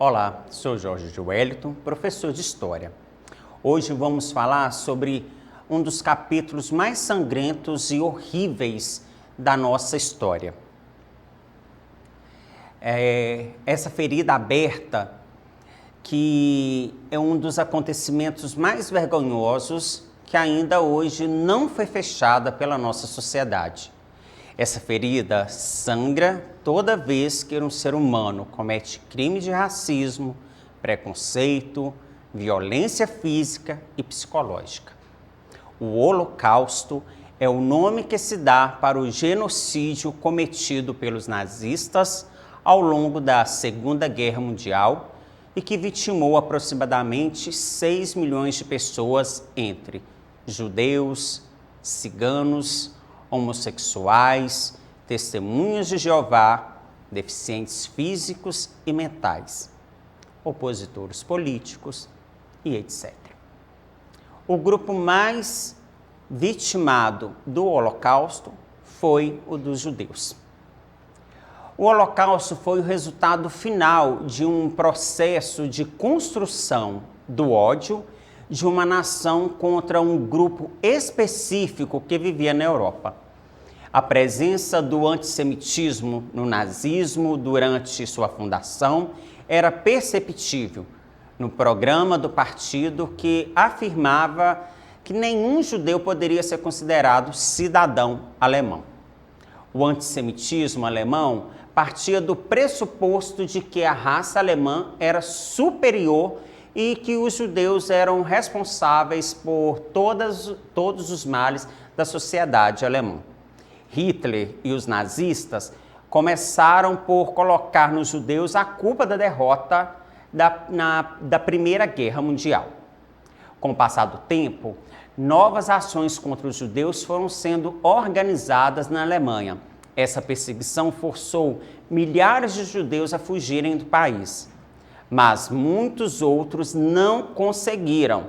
Olá, sou Jorge de Wellington, professor de História. Hoje vamos falar sobre um dos capítulos mais sangrentos e horríveis da nossa história. Essa ferida aberta, que é um dos acontecimentos mais vergonhosos que ainda hoje não foi fechada pela nossa sociedade. Essa ferida sangra toda vez que um ser humano comete crime de racismo, preconceito, violência física e psicológica. O Holocausto é o nome que se dá para o genocídio cometido pelos nazistas ao longo da Segunda Guerra Mundial e que vitimou aproximadamente 6 milhões de pessoas entre judeus, ciganos, homossexuais, testemunhas de Jeová, deficientes físicos e mentais, opositores políticos e etc. O grupo mais vitimado do Holocausto foi o dos judeus. O Holocausto foi o resultado final de um processo de construção do ódio de uma nação contra um grupo específico que vivia na Europa. A presença do antissemitismo no nazismo durante sua fundação era perceptível no programa do partido, que afirmava que nenhum judeu poderia ser considerado cidadão alemão. O antissemitismo alemão partia do pressuposto de que a raça alemã era superior e que os judeus eram responsáveis por todos os males da sociedade alemã. Hitler e os nazistas começaram por colocar nos judeus a culpa da derrota da Primeira Guerra Mundial. Com o passar do tempo, novas ações contra os judeus foram sendo organizadas na Alemanha. Essa perseguição forçou milhares de judeus a fugirem do país. Mas muitos outros não conseguiram,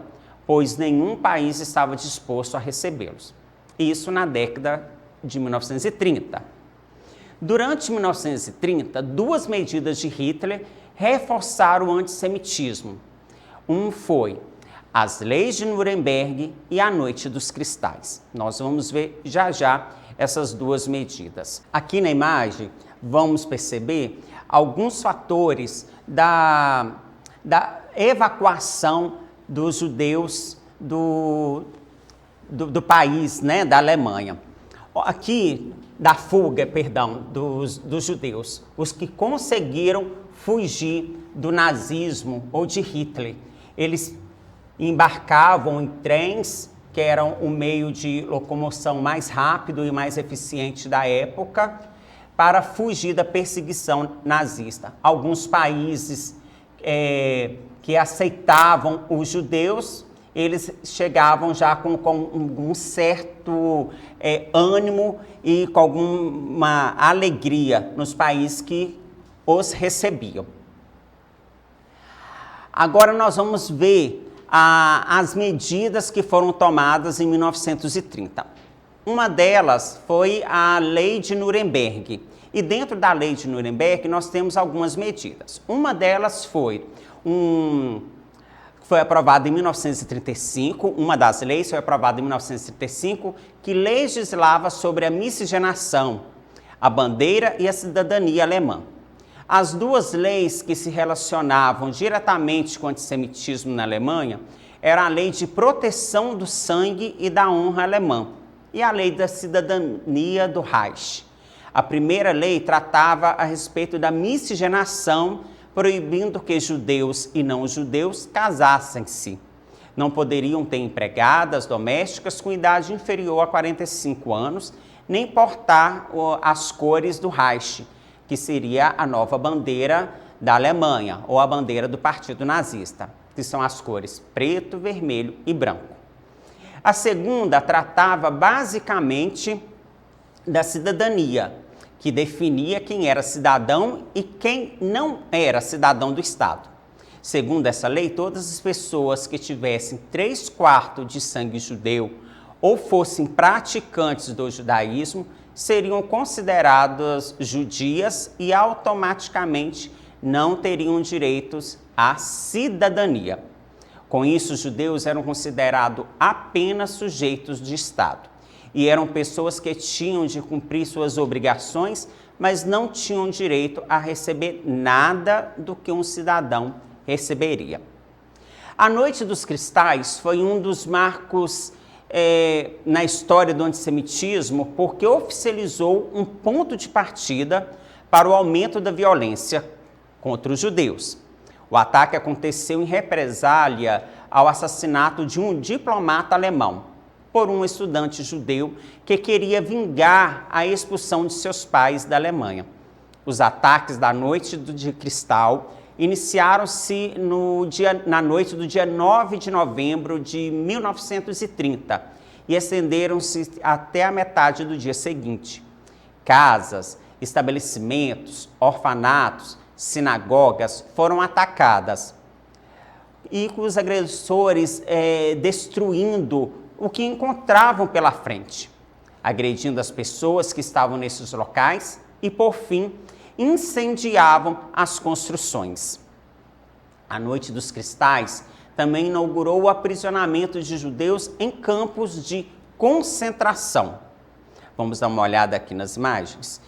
pois nenhum país estava disposto a recebê-los. Isso na década de 1930. Durante 1930, duas medidas de Hitler reforçaram o antissemitismo. Um foi as leis de Nuremberg e a Noite dos Cristais. Nós vamos ver já essas duas medidas. Aqui na imagem, vamos perceber alguns fatores da evacuação dos judeus do país, né, da Alemanha. Aqui, da fuga, dos judeus, os que conseguiram fugir do nazismo ou de Hitler. Eles embarcavam em trens, que eram o meio de locomoção mais rápido e mais eficiente da época, para fugir da perseguição nazista. Alguns países que aceitavam os judeus, eles chegavam já com um certo ânimo e com alguma alegria nos países que os recebiam. Agora nós vamos ver as medidas que foram tomadas em 1930. Uma delas foi a Lei de Nuremberg. E dentro da Lei de Nuremberg nós temos algumas medidas. Uma delas foi aprovada em 1935, uma das leis foi aprovada em 1935, que legislava sobre a miscigenação, a bandeira e a cidadania alemã. As duas leis que se relacionavam diretamente com o antissemitismo na Alemanha eram a Lei de Proteção do Sangue e da Honra Alemã e a Lei da Cidadania do Reich. A primeira lei tratava a respeito da miscigenação, proibindo que judeus e não judeus casassem-se. Não poderiam ter empregadas domésticas com idade inferior a 45 anos, nem portar as cores do Reich, que seria a nova bandeira da Alemanha, ou a bandeira do Partido Nazista, que são as cores preto, vermelho e branco. A segunda tratava basicamente da cidadania, que definia quem era cidadão e quem não era cidadão do Estado. Segundo essa lei, todas as pessoas que tivessem 3/4 de sangue judeu ou fossem praticantes do judaísmo seriam consideradas judias e automaticamente não teriam direitos à cidadania. Com isso, os judeus eram considerados apenas sujeitos de Estado e eram pessoas que tinham de cumprir suas obrigações, mas não tinham direito a receber nada do que um cidadão receberia. A Noite dos Cristais foi um dos marcos na história do antissemitismo, porque oficializou um ponto de partida para o aumento da violência contra os judeus. O ataque aconteceu em represália ao assassinato de um diplomata alemão por um estudante judeu que queria vingar a expulsão de seus pais da Alemanha. Os ataques da Noite de Cristal iniciaram-se na noite do dia 9 de novembro de 1930 e estenderam-se até a metade do dia seguinte. Casas, estabelecimentos, orfanatos, sinagogas foram atacadas e com os agressores destruindo o que encontravam pela frente, agredindo as pessoas que estavam nesses locais e, por fim, incendiavam as construções. A Noite dos Cristais também inaugurou o aprisionamento de judeus em campos de concentração. Vamos dar uma olhada aqui nas imagens.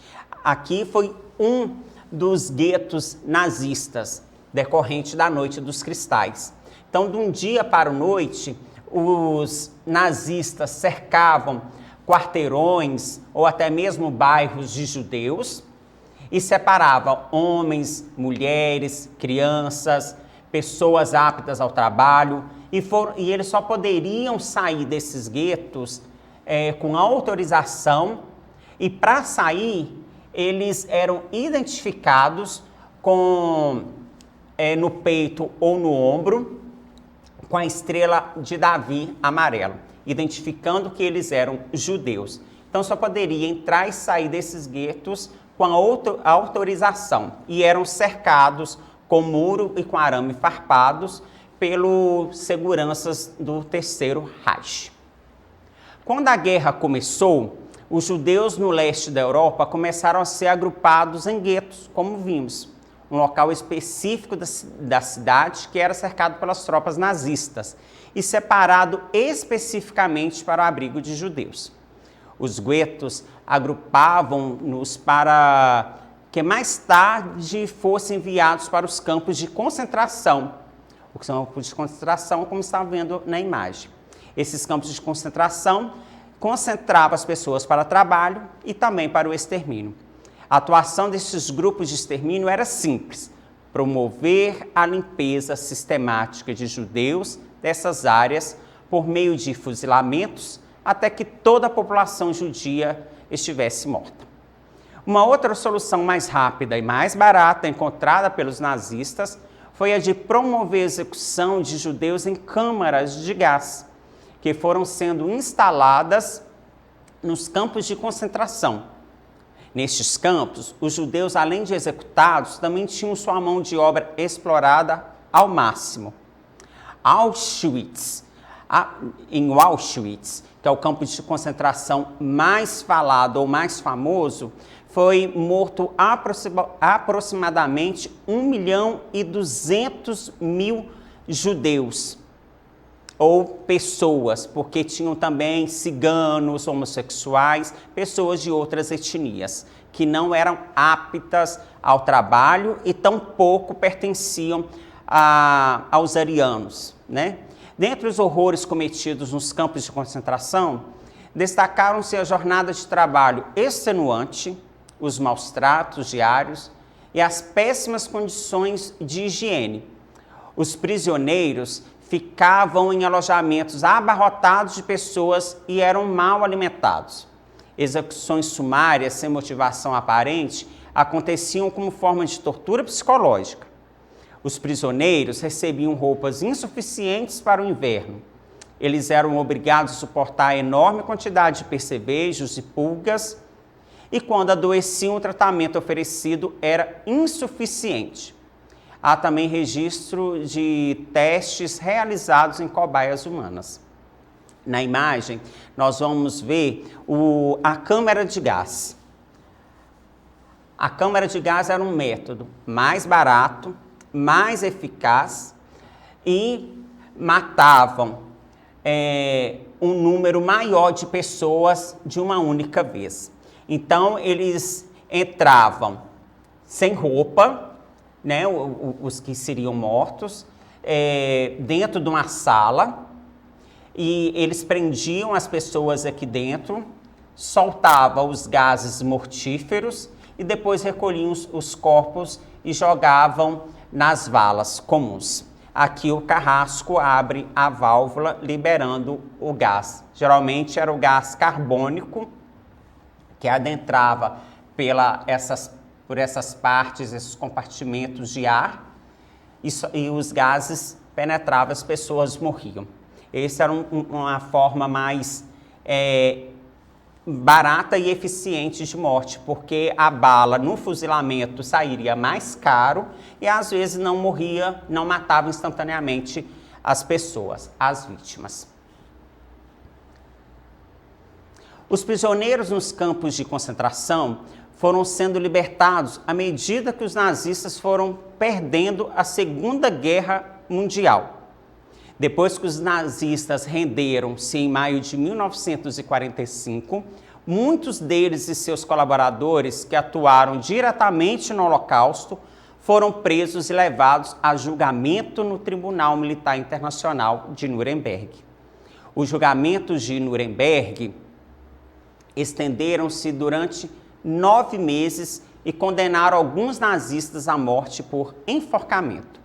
Aqui foi um dos guetos nazistas, decorrente da Noite dos Cristais. Então, de um dia para a noite, os nazistas cercavam quarteirões ou até mesmo bairros de judeus e separavam homens, mulheres, crianças, pessoas aptas ao trabalho e eles só poderiam sair desses guetos com autorização e para sair eles eram identificados no peito ou no ombro com a estrela de Davi amarelo, identificando que eles eram judeus. Então só poderia entrar e sair desses guetos com a autorização e eram cercados com muro e com arame farpados pelos seguranças do Terceiro Reich. Quando a guerra começou, os judeus no leste da Europa começaram a ser agrupados em guetos, como vimos, um local específico da cidade que era cercado pelas tropas nazistas e separado especificamente para o abrigo de judeus. Os guetos agrupavam-nos para que mais tarde fossem enviados para os campos de concentração. Os campos de concentração, como está vendo na imagem. Esses campos de concentração concentravam as pessoas para trabalho e também para o extermínio. A atuação desses grupos de extermínio era simples: promover a limpeza sistemática de judeus dessas áreas por meio de fuzilamentos até que toda a população judia estivesse morta. Uma outra solução mais rápida e mais barata encontrada pelos nazistas foi a de promover a execução de judeus em câmaras de gás, que foram sendo instaladas nos campos de concentração. Nestes campos, os judeus, além de executados, também tinham sua mão de obra explorada ao máximo. Em Auschwitz, que é o campo de concentração mais falado ou mais famoso, foi morto aproximadamente 1.200.000 judeus ou pessoas, porque tinham também ciganos, homossexuais, pessoas de outras etnias, que não eram aptas ao trabalho e tampouco pertenciam aos arianos, né? Dentre os horrores cometidos nos campos de concentração, destacaram-se a jornada de trabalho extenuante, os maus tratos diários e as péssimas condições de higiene. Os prisioneiros ficavam em alojamentos abarrotados de pessoas e eram mal alimentados. Execuções sumárias sem motivação aparente aconteciam como forma de tortura psicológica. Os prisioneiros recebiam roupas insuficientes para o inverno. Eles eram obrigados a suportar a enorme quantidade de percevejos e pulgas, e quando adoeciam, o tratamento oferecido era insuficiente. Há também registro de testes realizados em cobaias humanas. Na imagem, nós vamos ver a câmara de gás. A câmara de gás era um método mais barato, mais eficaz e matavam um número maior de pessoas de uma única vez. Então, eles entravam sem roupa, né, os que seriam mortos, dentro de uma sala, e eles prendiam as pessoas aqui dentro, soltavam os gases mortíferos e depois recolhiam os corpos e jogavam nas valas comuns. Aqui o carrasco abre a válvula, liberando o gás. Geralmente era o gás carbônico, que adentrava por essas partes, esses compartimentos de ar, e os gases penetravam, as pessoas morriam. Essa era uma forma mais barata e eficiente de morte, porque a bala no fuzilamento sairia mais caro e às vezes não matava instantaneamente as pessoas, as vítimas. Os prisioneiros nos campos de concentração foram sendo libertados à medida que os nazistas foram perdendo a Segunda Guerra Mundial. Depois que os nazistas renderam-se em maio de 1945, muitos deles e seus colaboradores que atuaram diretamente no Holocausto foram presos e levados a julgamento no Tribunal Militar Internacional de Nuremberg. Os julgamentos de Nuremberg estenderam-se durante 9 meses e condenaram alguns nazistas à morte por enforcamento,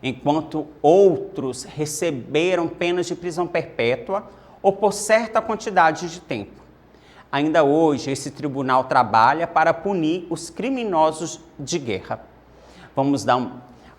enquanto outros receberam penas de prisão perpétua ou por certa quantidade de tempo. Ainda hoje, esse tribunal trabalha para punir os criminosos de guerra. Vamos dar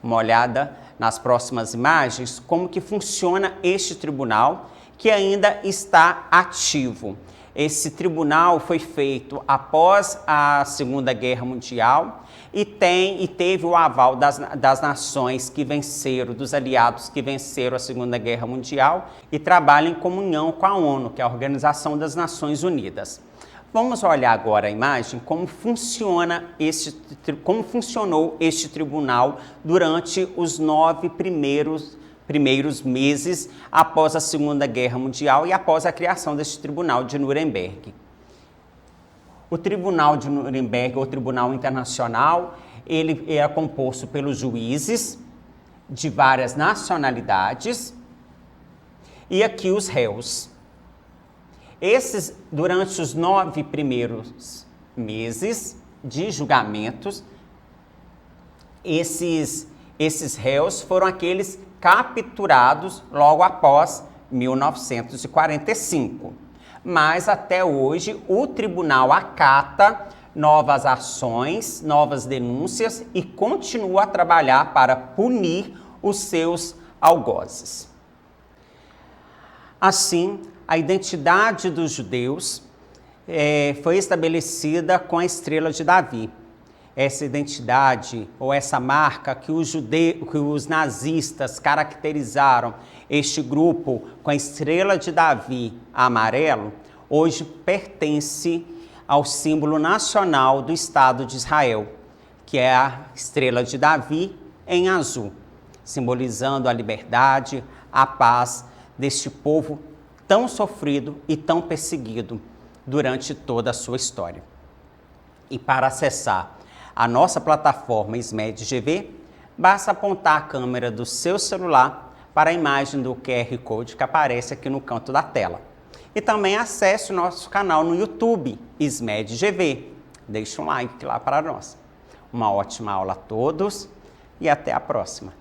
uma olhada nas próximas imagens como que funciona este tribunal, que ainda está ativo. Esse tribunal foi feito após a Segunda Guerra Mundial e teve o aval das nações que venceram, dos aliados que venceram a Segunda Guerra Mundial e trabalha em comunhão com a ONU, que é a Organização das Nações Unidas. Vamos olhar agora a imagem como funcionou este tribunal durante os 9 primeiros meses após a Segunda Guerra Mundial e após a criação deste Tribunal de Nuremberg. O Tribunal de Nuremberg, ou Tribunal Internacional, ele é composto pelos juízes de várias nacionalidades e aqui os réus. Durante os 9 primeiros meses de julgamentos, esses réus foram aqueles capturados logo após 1945. Mas até hoje o tribunal acata novas ações, novas denúncias e continua a trabalhar para punir os seus algozes. Assim, a identidade dos judeus foi estabelecida com a estrela de Davi. Essa identidade ou essa marca que os nazistas caracterizaram este grupo com a estrela de Davi amarelo, hoje pertence ao símbolo nacional do Estado de Israel, que é a estrela de Davi em azul, simbolizando a liberdade, a paz deste povo tão sofrido e tão perseguido durante toda a sua história. E para acessar a nossa plataforma SMED-GV, basta apontar a câmera do seu celular para a imagem do QR Code que aparece aqui no canto da tela. E também acesse o nosso canal no YouTube, SMED-GV. Deixe um like lá para nós. Uma ótima aula a todos e até a próxima.